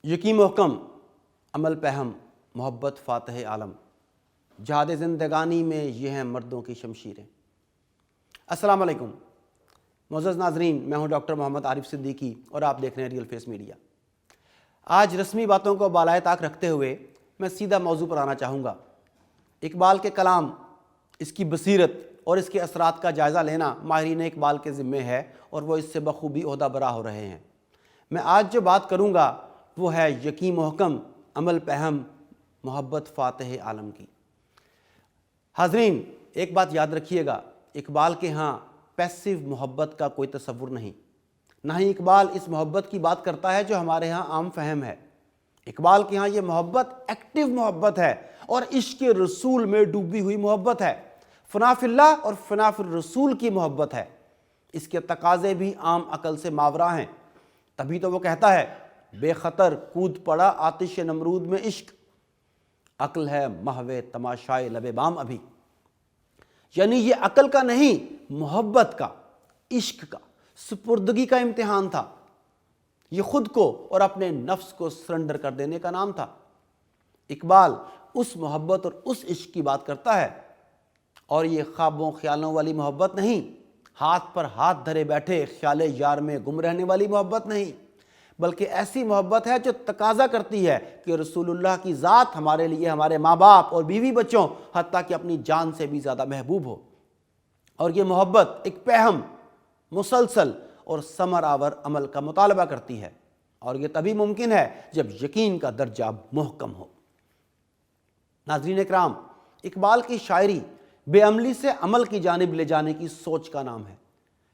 یقین محکم، عمل پہم، محبت فاتح عالم، جہاد زندگانی میں یہ ہیں مردوں کی شمشیریں۔ السلام علیکم معزز ناظرین، میں ہوں ڈاکٹر محمد عارف صدیقی اور آپ دیکھ رہے ہیں ریئل فیس میڈیا۔ آج رسمی باتوں کو بالائے طاق رکھتے ہوئے میں سیدھا موضوع پر آنا چاہوں گا۔ اقبال کے کلام، اس کی بصیرت اور اس کے اثرات کا جائزہ لینا ماہرین اقبال کے ذمے ہے اور وہ اس سے بخوبی عہدہ برا ہو رہے ہیں۔ میں آج جو بات کروں گا وہ ہے یقین محکم، عمل پہم، محبت فاتح عالم کی۔ حاضرین، ایک بات یاد رکھیے گا، اقبال کے ہاں پیسیو محبت کا کوئی تصور نہیں، نہ ہی اقبال اس محبت کی بات کرتا ہے جو ہمارے ہاں عام فہم ہے۔ اقبال کے ہاں یہ محبت ایکٹیو محبت ہے اور عشق رسول میں ڈوبی ہوئی محبت ہے، فنا فی اللہ اور فنا فی الرسول کی محبت ہے۔ اس کے تقاضے بھی عام عقل سے ماورا ہیں، تبھی تو وہ کہتا ہے بے خطر کود پڑا آتش نمرود میں عشق، عقل ہے محو تماشائے لب بام ابھی۔ یعنی یہ عقل کا نہیں، محبت کا، عشق کا، سپردگی کا امتحان تھا۔ یہ خود کو اور اپنے نفس کو سرنڈر کر دینے کا نام تھا۔ اقبال اس محبت اور اس عشق کی بات کرتا ہے، اور یہ خوابوں خیالوں والی محبت نہیں، ہاتھ پر ہاتھ دھرے بیٹھے خیال یار میں گم رہنے والی محبت نہیں، بلکہ ایسی محبت ہے جو تقاضا کرتی ہے کہ رسول اللہ کی ذات ہمارے لیے ہمارے ماں باپ اور بیوی بچوں حتیٰ کہ اپنی جان سے بھی زیادہ محبوب ہو۔ اور یہ محبت ایک پہم، مسلسل اور ثمر آور عمل کا مطالبہ کرتی ہے، اور یہ تبھی ممکن ہے جب یقین کا درجہ محکم ہو۔ ناظرین اکرام، اقبال کی شاعری بے عملی سے عمل کی جانب لے جانے کی سوچ کا نام ہے۔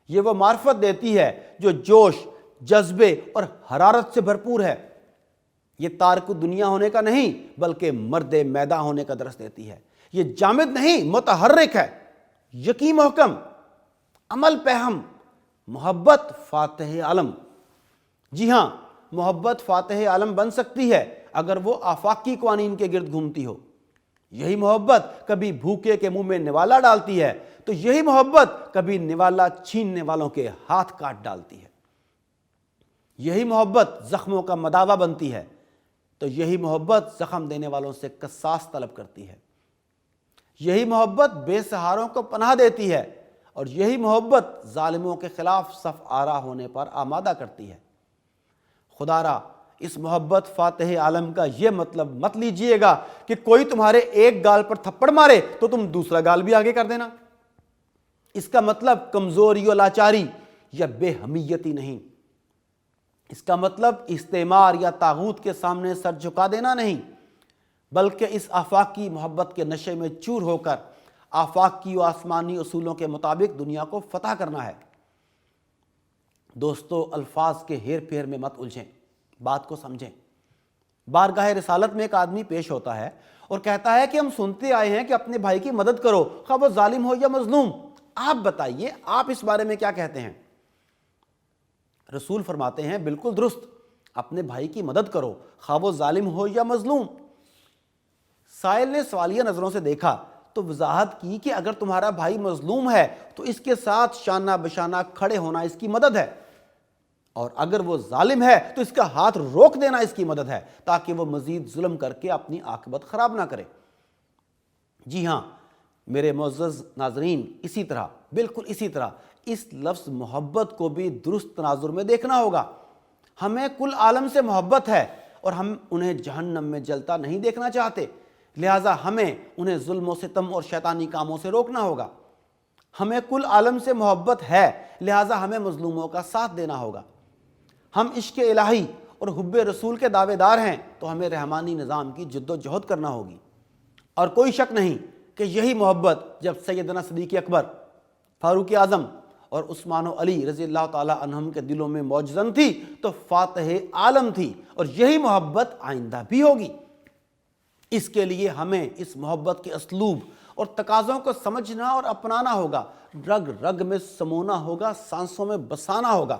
یہ وہ معرفت دیتی ہے جو جوش، جذبے اور حرارت سے بھرپور ہے۔ یہ تارک دنیا ہونے کا نہیں بلکہ مرد میداں ہونے کا درس دیتی ہے۔ یہ جامد نہیں، متحرک ہے۔ یقین محکم، عمل پہم، محبت فاتح عالم۔ جی ہاں، محبت فاتح عالم بن سکتی ہے اگر وہ آفاقی قوانین کے گرد گھومتی ہو۔ یہی محبت کبھی بھوکے کے منہ میں نوالا ڈالتی ہے تو یہی محبت کبھی نوالا چھیننے والوں کے ہاتھ کاٹ ڈالتی ہے۔ یہی محبت زخموں کا مداوا بنتی ہے تو یہی محبت زخم دینے والوں سے قصاص طلب کرتی ہے۔ یہی محبت بے سہاروں کو پناہ دیتی ہے اور یہی محبت ظالموں کے خلاف صف آرا ہونے پر آمادہ کرتی ہے۔ خدا را اس محبت فاتح عالم کا یہ مطلب مت لیجئے گا کہ کوئی تمہارے ایک گال پر تھپڑ مارے تو تم دوسرا گال بھی آگے کر دینا۔ اس کا مطلب کمزوری و لاچاری یا بے حمیتی نہیں۔ اس کا مطلب استعمار یا طاغوت کے سامنے سر جھکا دینا نہیں، بلکہ اس آفاقی محبت کے نشے میں چور ہو کر آفاقی و آسمانی اصولوں کے مطابق دنیا کو فتح کرنا ہے۔ دوستو، الفاظ کے ہیر پھیر میں مت الجھیں، بات کو سمجھیں۔ بارگاہ رسالت میں ایک آدمی پیش ہوتا ہے اور کہتا ہے کہ ہم سنتے آئے ہیں کہ اپنے بھائی کی مدد کرو، خواہ وہ ظالم ہو یا مظلوم۔ آپ بتائیے، آپ اس بارے میں کیا کہتے ہیں؟ رسول فرماتے ہیں بالکل درست، اپنے بھائی کی مدد کرو، خواہ وہ ظالم ہو یا مظلوم۔ سائل نے سوالیہ نظروں سے دیکھا تو وضاحت کی کہ اگر تمہارا بھائی مظلوم ہے تو اس کے ساتھ شانہ بشانہ کھڑے ہونا اس کی مدد ہے، اور اگر وہ ظالم ہے تو اس کا ہاتھ روک دینا اس کی مدد ہے، تاکہ وہ مزید ظلم کر کے اپنی عاقبت خراب نہ کرے۔ جی ہاں میرے معزز ناظرین، اسی طرح، بالکل اسی طرح اس لفظ محبت کو بھی درست تناظر میں دیکھنا ہوگا۔ ہمیں کل عالم سے محبت ہے اور ہم انہیں جہنم میں جلتا نہیں دیکھنا چاہتے، لہٰذا ہمیں انہیں ظلم و ستم اور شیطانی کاموں سے روکنا ہوگا۔ ہمیں کل عالم سے محبت ہے، لہٰذا ہمیں مظلوموں کا ساتھ دینا ہوگا۔ ہم عشق الہی اور حب رسول کے دعوے دار ہیں تو ہمیں رحمانی نظام کی جد و جہد کرنا ہوگی۔ اور کوئی شک نہیں کہ یہی محبت جب سیدنا صدیق اکبر، فاروق اعظم اور عثمان و علی رضی اللہ تعالی عنہم کے دلوں میں موجزن تھی تو فاتح عالم تھی، اور یہی محبت آئندہ بھی ہوگی۔ اس کے لیے ہمیں اس محبت کے اسلوب اور تقاضوں کو سمجھنا اور اپنانا ہوگا، رگ رگ میں سمونا ہوگا، سانسوں میں بسانا ہوگا،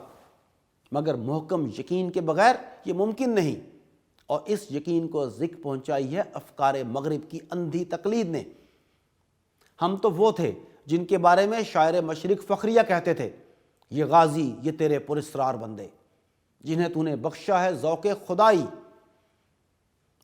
مگر محکم یقین کے بغیر یہ ممکن نہیں۔ اور اس یقین کو ذک پہنچائی ہے افکار مغرب کی اندھی تقلید نے۔ ہم تو وہ تھے جن کے بارے میں شاعر مشرق فخریہ کہتے تھے، یہ غازی، یہ تیرے پراسرار بندے، جنہیں تو نے بخشا ہے ذوق خدائی،